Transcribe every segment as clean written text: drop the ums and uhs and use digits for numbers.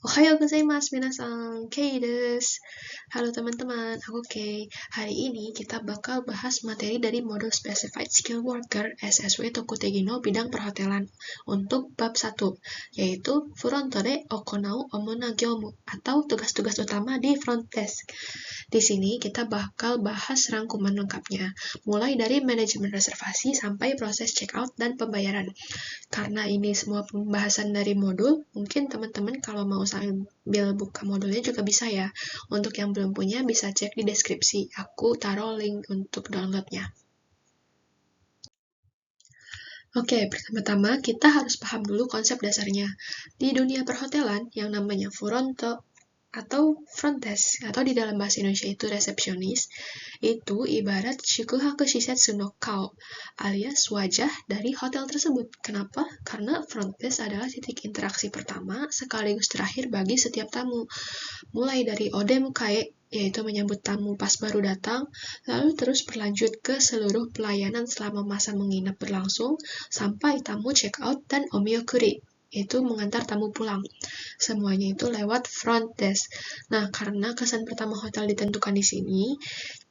Ohayo gozaimasu minasan, Kei desu. Halo teman-teman, aku Kei. Hari ini kita bakal bahas materi dari modul Specified Skill Worker SSW Tokutegi no bidang perhotelan untuk bab 1, yaitu Furonto de Okonau Omona Gyomu atau tugas-tugas utama di front desk. Di sini kita bakal bahas rangkuman lengkapnya, mulai dari manajemen reservasi sampai proses check-out dan pembayaran. Karena ini semua pembahasan dari modul, mungkin teman-teman kalau mau sambil buka modulnya juga bisa ya. Untuk yang belum punya bisa cek di deskripsi. Aku taruh link untuk downloadnya. Oke, pertama-tama kita harus paham dulu konsep dasarnya. Di dunia perhotelan, yang namanya furonto atau front desk, atau di dalam bahasa Indonesia itu resepsionis, itu ibarat Shikuhaku Shisetsu no Kao, alias wajah dari hotel tersebut. Kenapa? Karena front desk adalah titik interaksi pertama sekaligus terakhir bagi setiap tamu. Mulai dari odemukae, yaitu menyambut tamu pas baru datang, lalu terus berlanjut ke seluruh pelayanan selama masa menginap berlangsung, sampai tamu check out dan omiokuri, yaitu mengantar tamu pulang. Semuanya itu lewat front desk. Nah, karena kesan pertama hotel ditentukan di sini,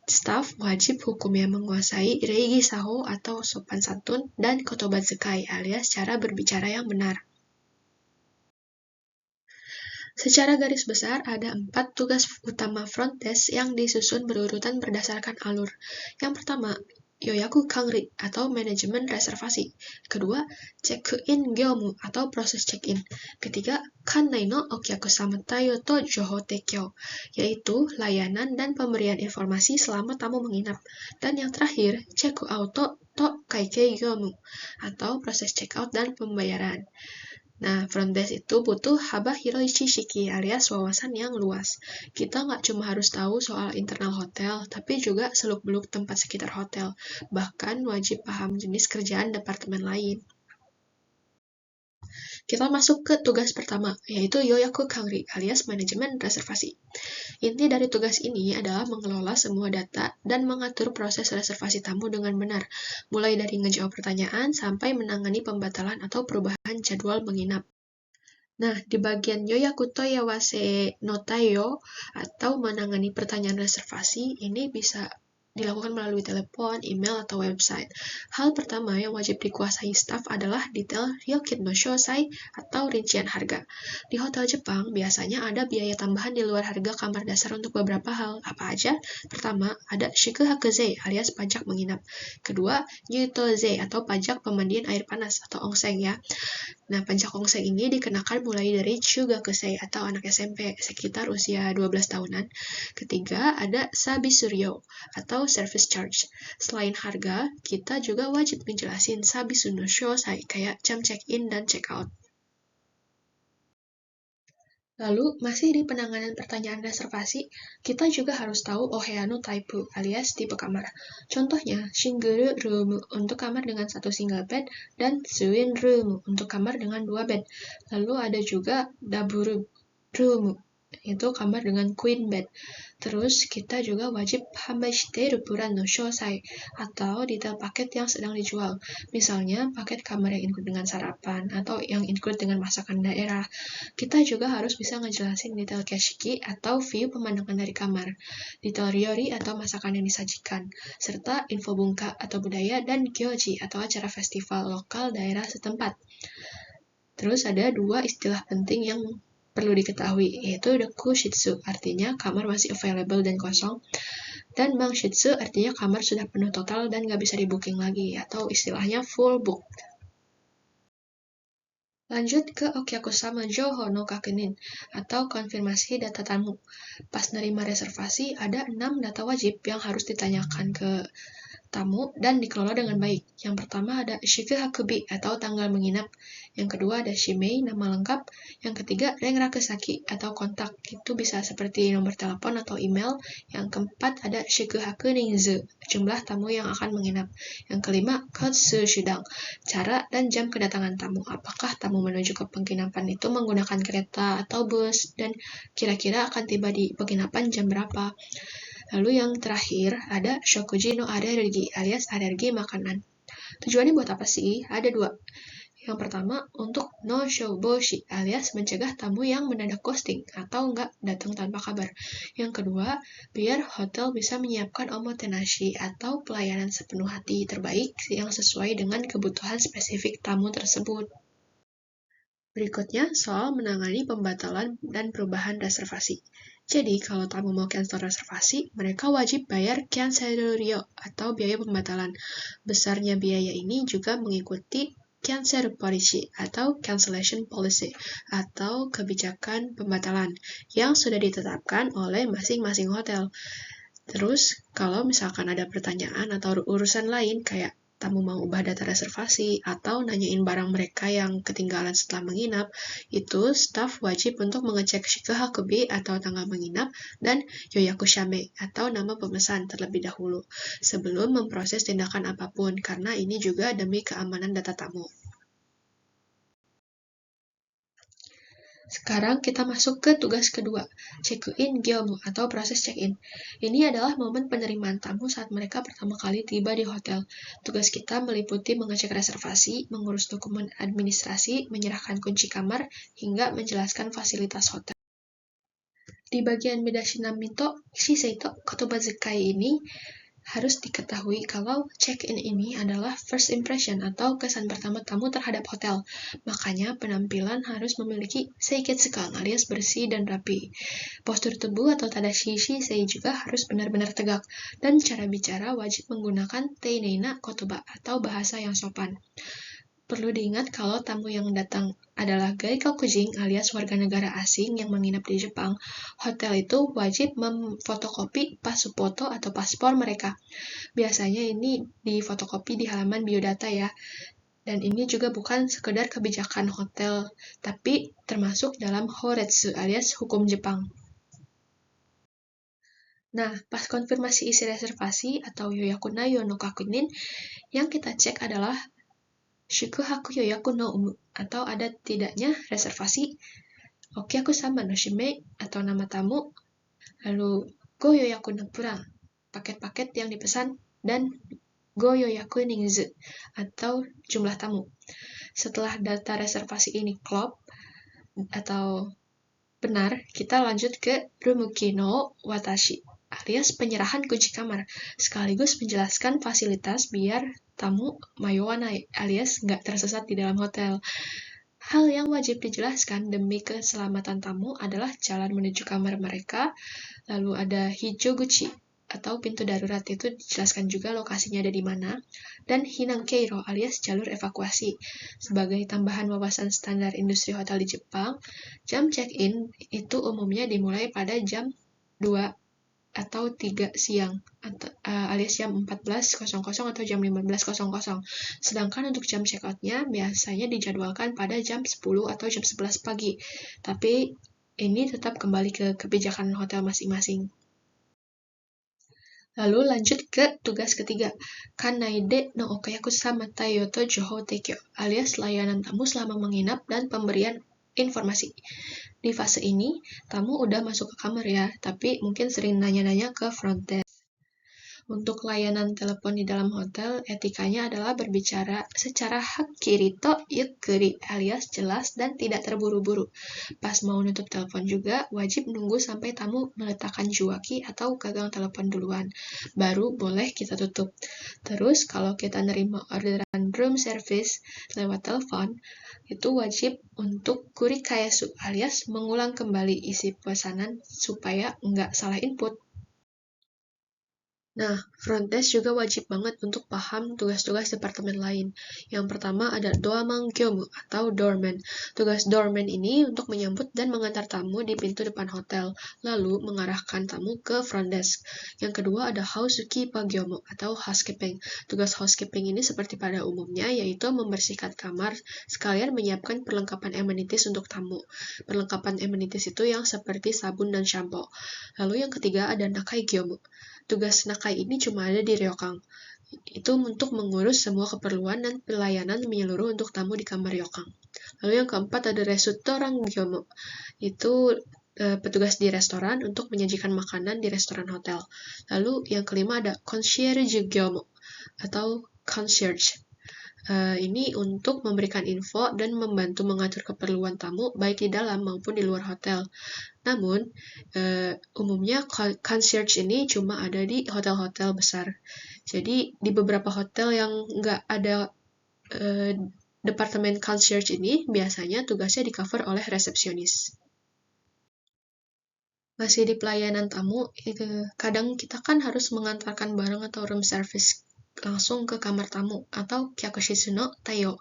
staf wajib hukumnya menguasai reigi saho atau sopan santun dan kotobazukai alias cara berbicara yang benar. Secara garis besar, ada 4 tugas utama front desk yang disusun berurutan berdasarkan alur. Yang pertama, Yoyaku Kangri atau manajemen reservasi. Kedua, check-in gyomu atau proses check-in. Ketiga, Kannai no okyaku sama tayo to joho tekyo, yaitu layanan dan pemberian informasi selama tamu menginap. Dan yang terakhir, check-out to kaikei gyomu atau proses check-out dan pembayaran. Nah, front desk itu butuh haba hiroishi shiki alias wawasan yang luas. Kita nggak cuma harus tahu soal internal hotel, tapi juga seluk-beluk tempat sekitar hotel. Bahkan wajib paham jenis kerjaan departemen lain. Kita masuk ke tugas pertama, yaitu Yoyaku Kangri alias manajemen reservasi. Inti dari tugas ini adalah mengelola semua data dan mengatur proses reservasi tamu dengan benar, mulai dari ngejawab pertanyaan sampai menangani pembatalan atau perubahan jadwal menginap. Nah, di bagian Yoyaku Toyawase no Taiyo atau menangani pertanyaan reservasi, ini bisa dilakukan melalui telepon, email, atau website. Hal pertama yang wajib dikuasai staf adalah detail Ryokin no Shosai atau rincian harga. Di hotel Jepang, biasanya ada biaya tambahan di luar harga kamar dasar untuk beberapa hal. Apa aja? Pertama, ada Shikuhakuze alias pajak menginap. Kedua, Nyutoze atau pajak pemandian air panas atau onsen ya. Nah, pajak onsen ini dikenakan mulai dari Chugakusei atau anak SMP sekitar usia 12 tahunan. Ketiga, ada Sabisuryo atau service charge. Selain harga, kita juga wajib ngejelasin Sabisu no Shosai kayak jam check-in dan check-out. Lalu, masih di penanganan pertanyaan reservasi, kita juga harus tahu Oheano Type alias tipe kamar. Contohnya, Shinguru Room untuk kamar dengan satu single bed dan Twin Room untuk kamar dengan 2 bed. Lalu ada juga Double Room, itu kamar dengan queen bed. Terus kita juga wajib Hanbaishiteru Puran no Shosai atau detail paket yang sedang dijual. Misalnya paket kamar yang include dengan sarapan atau yang include dengan masakan daerah. Kita juga harus bisa ngejelasin detail kashiki atau view pemandangan dari kamar, detail ryori atau masakan yang disajikan, serta info bungka atau budaya dan gyoji atau acara festival lokal daerah setempat. Terus ada 2 istilah penting yang perlu diketahui, yaitu Dokushitsu, artinya kamar masih available dan kosong, dan Bangshitsu, artinya kamar sudah penuh total dan nggak bisa di-booking lagi, atau istilahnya full book. Lanjut ke Okyakusama Joho no Kakenin, atau konfirmasi data tamu. Pas nerima reservasi, ada 6 data wajib yang harus ditanyakan ke tamu dan dikelola dengan baik. Yang pertama ada Shikuhakubi atau tanggal menginap. Yang kedua ada Shimei, nama lengkap. Yang ketiga Renrakusaki atau kontak. Itu bisa seperti nomor telepon atau email. Yang keempat ada Shikuhaku Ninzu, jumlah tamu yang akan menginap. Yang kelima Kotsu Shudang, cara dan jam kedatangan tamu. Apakah tamu menuju ke penginapan itu menggunakan kereta atau bus, dan kira-kira akan tiba di penginapan jam berapa. Lalu yang terakhir ada shokuji no alergi alias alergi makanan. Tujuannya buat apa sih? Ada 2, Yang pertama, untuk no show boshi alias mencegah tamu yang mendadak ghosting atau nggak datang tanpa kabar. Yang kedua, biar hotel bisa menyiapkan omotenashi atau pelayanan sepenuh hati terbaik yang sesuai dengan kebutuhan spesifik tamu tersebut. Berikutnya, soal menangani pembatalan dan perubahan reservasi. Jadi, kalau tamu mau cancel reservasi, mereka wajib bayar kyanseiryo atau biaya pembatalan. Besarnya biaya ini juga mengikuti cancel policy atau cancellation policy atau kebijakan pembatalan yang sudah ditetapkan oleh masing-masing hotel. Terus, kalau misalkan ada pertanyaan atau urusan lain kayak tamu mau ubah data reservasi atau nanyain barang mereka yang ketinggalan setelah menginap, itu staf wajib untuk mengecek shikuhakubi atau tanggal menginap dan yoyakushame atau nama pemesan terlebih dahulu sebelum memproses tindakan apapun karena ini juga demi keamanan data tamu. Sekarang kita masuk ke tugas kedua, check-in gyomu atau proses check-in. Ini adalah momen penerimaan tamu saat mereka pertama kali tiba di hotel. Tugas kita meliputi mengecek reservasi, mengurus dokumen administrasi, menyerahkan kunci kamar, hingga menjelaskan fasilitas hotel. Di bagian Midashinamito, Shiseito, Kotobazekai ini, harus diketahui kalau check-in ini adalah first impression atau kesan pertama tamu terhadap hotel. Makanya penampilan harus memiliki seiketsukan alias bersih dan rapi. Postur tubuh atau tadashi shisei juga harus benar-benar tegak. Dan cara bicara wajib menggunakan teineina kotoba atau bahasa yang sopan. Perlu diingat kalau tamu yang datang adalah gaikokujin alias warga negara asing yang menginap di Jepang, hotel itu wajib memfotokopi pasupoto atau paspor mereka. Biasanya ini difotokopi di halaman biodata ya. Dan ini juga bukan sekedar kebijakan hotel, tapi termasuk dalam horetsu alias hukum Jepang. Nah, pas konfirmasi isi reservasi atau yoyaku nayo no kakunin, yang kita cek adalah Shukuhaku yoyaku no umu atau ada tidaknya reservasi Okyaku sama no shime atau nama tamu, lalu go yoyaku no puran, paket-paket yang dipesan, dan go yoyaku ningzu atau jumlah tamu. Setelah data reservasi ini klop atau benar, kita lanjut ke rumuki no watashi alias penyerahan kunci kamar, sekaligus menjelaskan fasilitas biar tamu mayowanai alias nggak tersesat di dalam hotel. Hal yang wajib dijelaskan demi keselamatan tamu adalah jalan menuju kamar mereka, lalu ada hijoguchi atau pintu darurat, itu dijelaskan juga lokasinya ada di mana, dan hinangkeiro alias jalur evakuasi. Sebagai tambahan wawasan standar industri hotel di Jepang, jam check-in itu umumnya dimulai pada jam 2 atau 3 siang alias jam 14.00 atau jam 15.00. Sedangkan untuk jam check-out-nya biasanya dijadwalkan pada jam 10 atau jam 11 pagi. Tapi ini tetap kembali ke kebijakan hotel masing-masing. Lalu lanjut ke tugas ketiga, Kanaide no okayaku sama tayoto joho tekyo alias layanan tamu selama menginap dan pemberian informasi. Di fase ini, tamu udah masuk ke kamar ya, tapi mungkin sering nanya-nanya ke front desk. Untuk layanan telepon di dalam hotel, etikanya adalah berbicara secara hakkiri to yukkuri alias jelas dan tidak terburu-buru. Pas mau nutup telepon juga, wajib nunggu sampai tamu meletakkan juwaki atau gagang telepon duluan. Baru boleh kita tutup. Terus, kalau kita nerima orderan room service lewat telepon, itu wajib untuk kurikayasu alias mengulang kembali isi pesanan supaya nggak salah input. Nah, front desk juga wajib banget untuk paham tugas-tugas departemen lain. Yang pertama ada doorman gyomu atau doorman. Tugas doorman ini untuk menyambut dan mengantar tamu di pintu depan hotel, lalu mengarahkan tamu ke front desk. Yang kedua ada housekeeper gyomu atau housekeeping. Tugas housekeeping ini seperti pada umumnya, yaitu membersihkan kamar, sekalian menyiapkan perlengkapan amenities untuk tamu. Perlengkapan amenities itu yang seperti sabun dan shampoo. Lalu yang ketiga ada nakai gyomu. Tugas nakai ini cuma ada di ryokan. Itu untuk mengurus semua keperluan dan pelayanan menyeluruh untuk tamu di kamar ryokan. Lalu yang keempat ada restoran gyomu. Itu petugas di restoran untuk menyajikan makanan di restoran hotel. Lalu yang kelima ada concierge gyomu atau concierge. Ini untuk memberikan info dan membantu mengatur keperluan tamu baik di dalam maupun di luar hotel. Namun, umumnya concierge ini cuma ada di hotel-hotel besar. Jadi, di beberapa hotel yang nggak ada departemen concierge ini, biasanya tugasnya di-cover oleh resepsionis. Masih di pelayanan tamu, kadang kita kan harus mengantarkan barang atau room service langsung ke kamar tamu atau kyakushisu no tayo.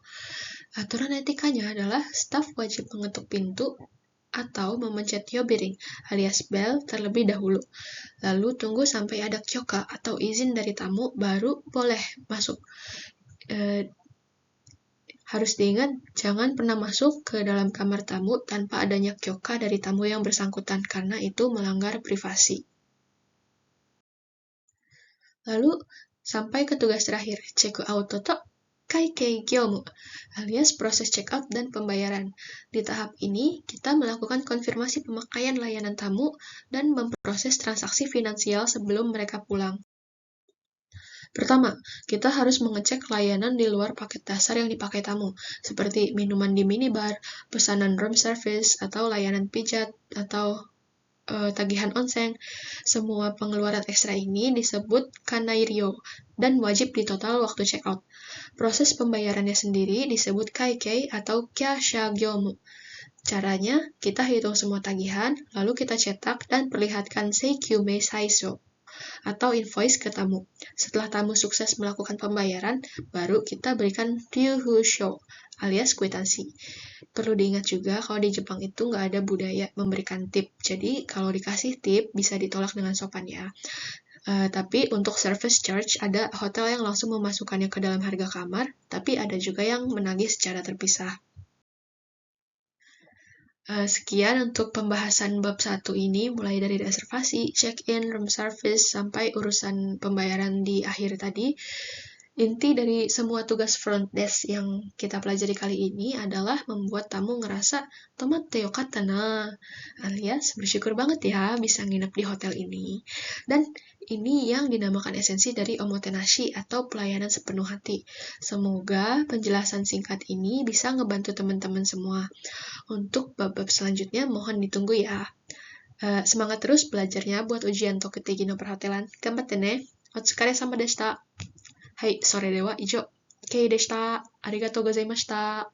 Aturan etikanya adalah staf wajib mengetuk pintu atau memencet yobiring alias bell terlebih dahulu. Lalu tunggu sampai ada kyoka atau izin dari tamu baru boleh masuk. Harus diingat, jangan pernah masuk ke dalam kamar tamu tanpa adanya kyoka dari tamu yang bersangkutan karena itu melanggar privasi. Lalu, sampai ke tugas terakhir, check-out to kaikei gyomu, alias proses check-out dan pembayaran. Di tahap ini, kita melakukan konfirmasi pemakaian layanan tamu dan memproses transaksi finansial sebelum mereka pulang. Pertama, kita harus mengecek layanan di luar paket dasar yang dipakai tamu, seperti minuman di minibar, pesanan room service, atau layanan pijat, atau tagihan onsen. Semua pengeluaran ekstra ini disebut kanairio dan wajib ditotal waktu check-out. Proses pembayarannya sendiri disebut kaikei atau kyashagyomu. Caranya, kita hitung semua tagihan, lalu kita cetak dan perlihatkan seikyume saiso atau invoice ke tamu. Setelah tamu sukses melakukan pembayaran, baru kita berikan ryuhusho alias kwitansi. Perlu diingat juga kalau di Jepang itu nggak ada budaya memberikan tip. Jadi kalau dikasih tip bisa ditolak dengan sopan ya. Tapi untuk service charge ada hotel yang langsung memasukkannya ke dalam harga kamar, tapi ada juga yang menagih secara terpisah. Sekian untuk pembahasan bab 1 ini, mulai dari reservasi, check-in, room service, sampai urusan pembayaran di akhir tadi. Inti dari semua tugas front desk yang kita pelajari kali ini adalah membuat tamu ngerasa "tomatte yokatta na", alias bersyukur banget ya bisa nginep di hotel ini. Dan ini yang dinamakan esensi dari omotenashi atau pelayanan sepenuh hati. Semoga penjelasan singkat ini bisa ngebantu teman-teman semua. Untuk bab-bab selanjutnya mohon ditunggu ya. Semangat terus belajarnya buat ujian Tokutegi no Perhotelan. Ganbatte ne. Otsukare-sama deshita. はい、それでは以上、ケイでした。ありがとうございました。